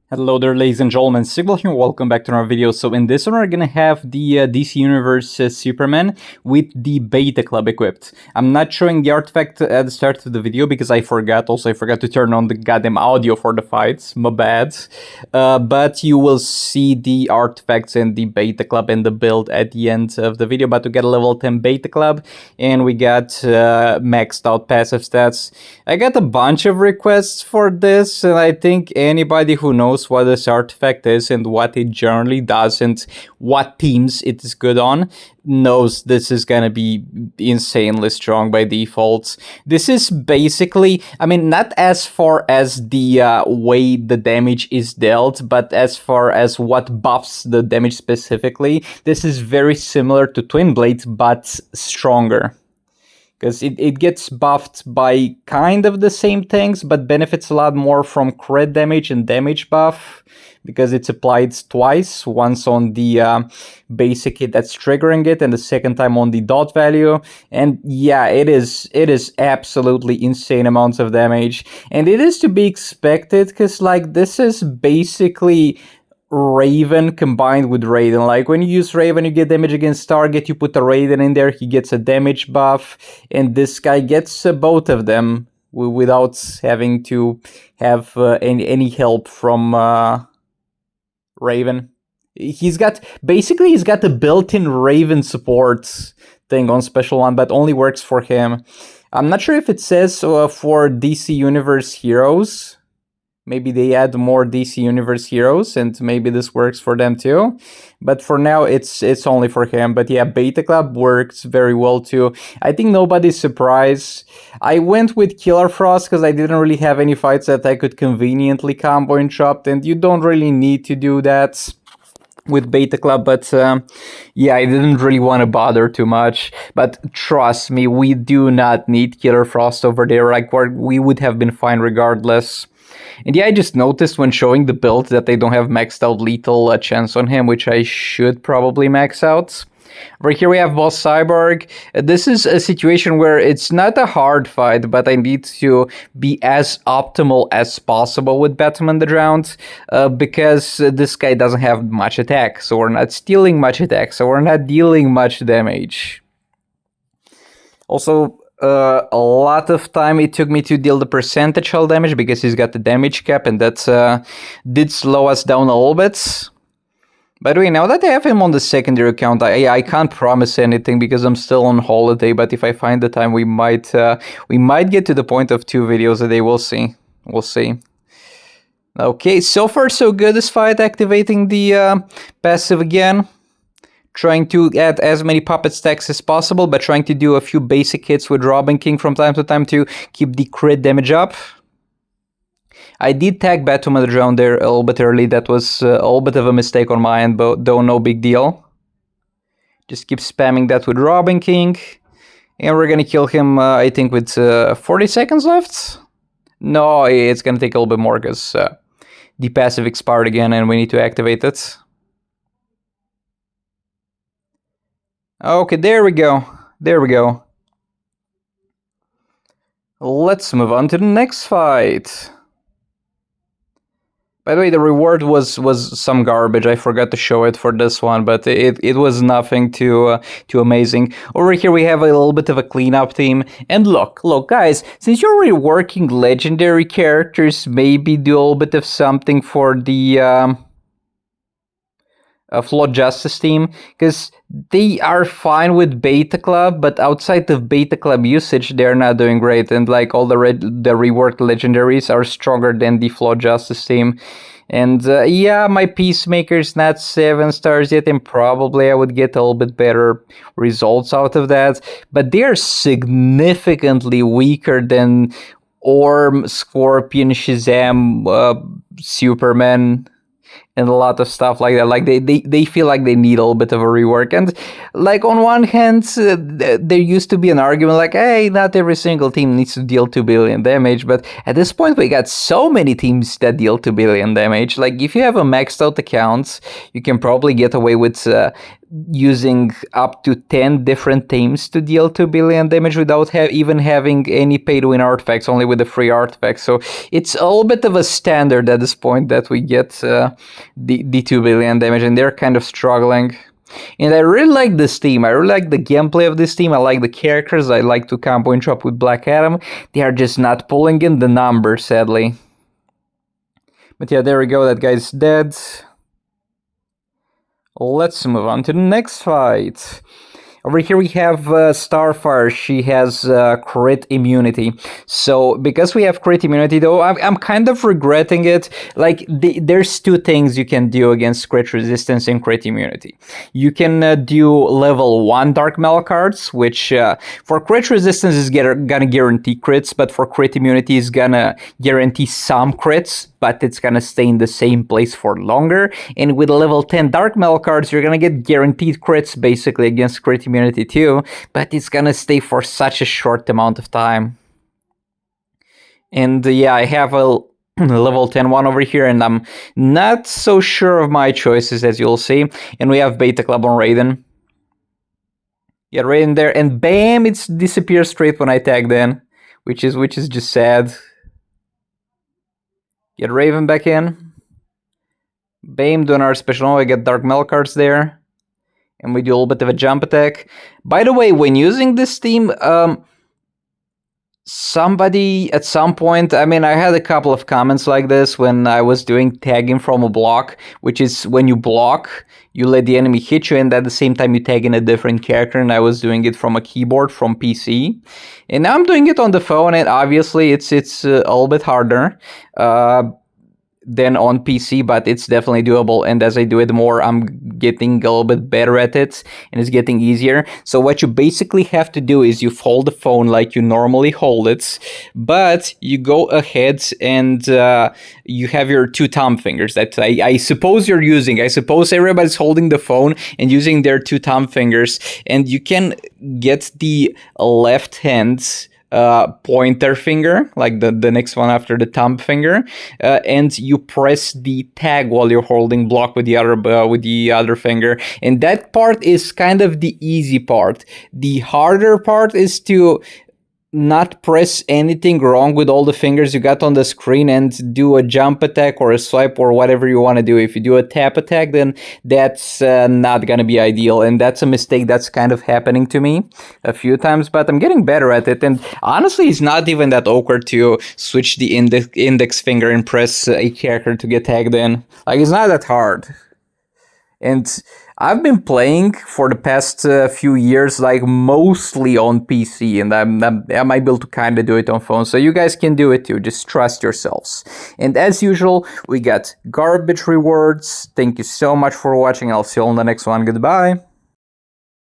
Hello there, ladies and gentlemen, Sigval here, welcome back to another video. So in this one we're gonna have the DC Universe Superman with the Beta Club equipped. I'm not showing the artifact at the start of the video because I forgot to turn on the goddamn audio for the fights, my bad. But you will see the artifacts in the Beta Club and the build at the end of the video. But to get a level 10 Beta Club, and we got maxed out passive stats. I got a bunch of requests for this, and I think anybody who knows what this artifact is and what it generally does and what teams it is good on knows this is gonna be insanely strong by default. This is basically, I mean, not as far as the way the damage is dealt, but as far as what buffs the damage specifically. This is very similar to Twin Blade, but stronger. Because it gets buffed by kind of the same things, but benefits a lot more from crit damage and damage buff, because it's applied twice, once on the basic hit that's triggering it, and the second time on the dot value. And yeah, it is absolutely insane amounts of damage, and it is to be expected, because like this is basically Raven combined with Raiden. Like when you use Raven, you get damage against target, you put a Raiden in there, he gets a damage buff, and this guy gets both of them without having to have any help from Raven. He's got the built-in Raven support thing on Special 1, but only works for him. I'm not sure if it says for DC Universe heroes. Maybe they add more DC Universe heroes, and maybe this works for them too. But for now, it's only for him. But yeah, Beta Club works very well too. I think nobody's surprised. I went with Killer Frost because I didn't really have any fights that I could conveniently combo and chop, and you don't really need to do that with Beta Club, but yeah, I didn't really want to bother too much. But trust me, we do not need Killer Frost over there. Like, we would have been fine regardless. And yeah, I just noticed when showing the build that they don't have maxed out lethal chance on him, which I should probably max out. Right here we have Boss Cyborg. This is a situation where it's not a hard fight, but I need to be as optimal as possible with Batman the Drowned, because this guy doesn't have much attack, so we're not stealing much attack, so we're not dealing much damage. Also, a lot of time it took me to deal the percentage hull damage because he's got the damage cap, and that did slow us down a little bit. By the way, now that I have him on the secondary account, I can't promise anything because I'm still on holiday, but if I find the time, we might get to the point of 2 videos a day. We'll see. We'll see. Okay, so far so good this fight, activating the passive again. Trying to add as many puppet stacks as possible, but trying to do a few basic hits with Robin King from time to time to keep the crit damage up. I did tag Batman the Drowned there a little bit early. That was a little bit of a mistake on my end, but though no big deal. Just keep spamming that with Robin King. And we're gonna kill him, I think, with 40 seconds left? No, it's gonna take a little bit more because the passive expired again and we need to activate it. Okay, there we go. There we go. Let's move on to the next fight. By the way, the reward was some garbage. I forgot to show it for this one, but it was nothing too amazing. Over here we have a little bit of a cleanup team. And look, guys, since you're reworking legendary characters, maybe do a little bit of something for the Flawed Justice team, because they are fine with Beta Club, but outside of Beta Club usage, they're not doing great. And like all the reworked legendaries are stronger than the Flawed Justice team. And yeah, my Peacemaker's not 7 stars yet, and probably I would get a little bit better results out of that. But they are significantly weaker than Orm, Scorpion, Shazam, Superman, and a lot of stuff like that. Like they feel like they need a little bit of a rework. And like on one hand, there used to be an argument like, hey, not every single team needs to deal 2 billion damage. But at this point, we got so many teams that deal 2 billion damage. Like if you have a maxed out account, you can probably get away with using up to 10 different teams to deal 2 billion damage without even having any pay-to-win artifacts, only with the free artifacts. So it's a little bit of a standard at this point that we get the 2 billion damage, and they're kind of struggling. And I really like this team. I really like the gameplay of this team. I like the characters. I like to combo intro up with Black Adam. They are just not pulling in the numbers, sadly. But yeah, there we go. That guy's dead. Let's move on to the next fight. Over here we have Starfire. She has crit immunity. So because we have crit immunity, though, I'm kind of regretting it. Like there's two things you can do against crit resistance and crit immunity. You can do level 1 Dark Metal cards, which for crit resistance is gonna guarantee crits, but for crit immunity is gonna guarantee some crits, but it's gonna stay in the same place for longer. And with level 10 Dark Metal cards, you're gonna get guaranteed crits basically against crit immunity too, but it's gonna stay for such a short amount of time. And yeah, I have a level 10 one over here, and I'm not so sure of my choices, as you'll see. And we have Beta Club on Raiden. Yeah, Raiden there, and bam, it disappears straight when I tagged in, which is just sad. Get Raven back in. Bam, doing our special. I get Dark Metal cards there. And we do a little bit of a jump attack. By the way, when using this team, somebody at some point, I mean, I had a couple of comments like this when I was doing tagging from a block, which is when you block, you let the enemy hit you, and at the same time you tag in a different character, and I was doing it from a keyboard from PC. And now I'm doing it on the phone, and obviously it's a little bit harder than on PC, but it's definitely doable. And as I do it more, I'm getting a little bit better at it, and it's getting easier. So what you basically have to do is you hold the phone like you normally hold it, but you go ahead and you have your 2 thumb fingers that I suppose you're using. I suppose everybody's holding the phone and using their 2 thumb fingers, and you can get the left hand pointer finger, like the next one after the thumb finger, and you press the tag while you're holding block with the other finger. And that part is kind of the easy part. The harder part is to not press anything wrong with all the fingers you got on the screen and do a jump attack or a swipe or whatever you want to do. If you do a tap attack, then that's not going to be ideal, and that's a mistake that's kind of happening to me a few times, but I'm getting better at it. And honestly, it's not even that awkward to switch the index finger and press a character to get tagged in. Like, it's not that hard. And I've been playing for the past few years, like mostly on PC, and I might be able to kind of do it on phone. So you guys can do it too. Just trust yourselves. And as usual, we got garbage rewards. Thank you so much for watching. I'll see you on the next one. Goodbye.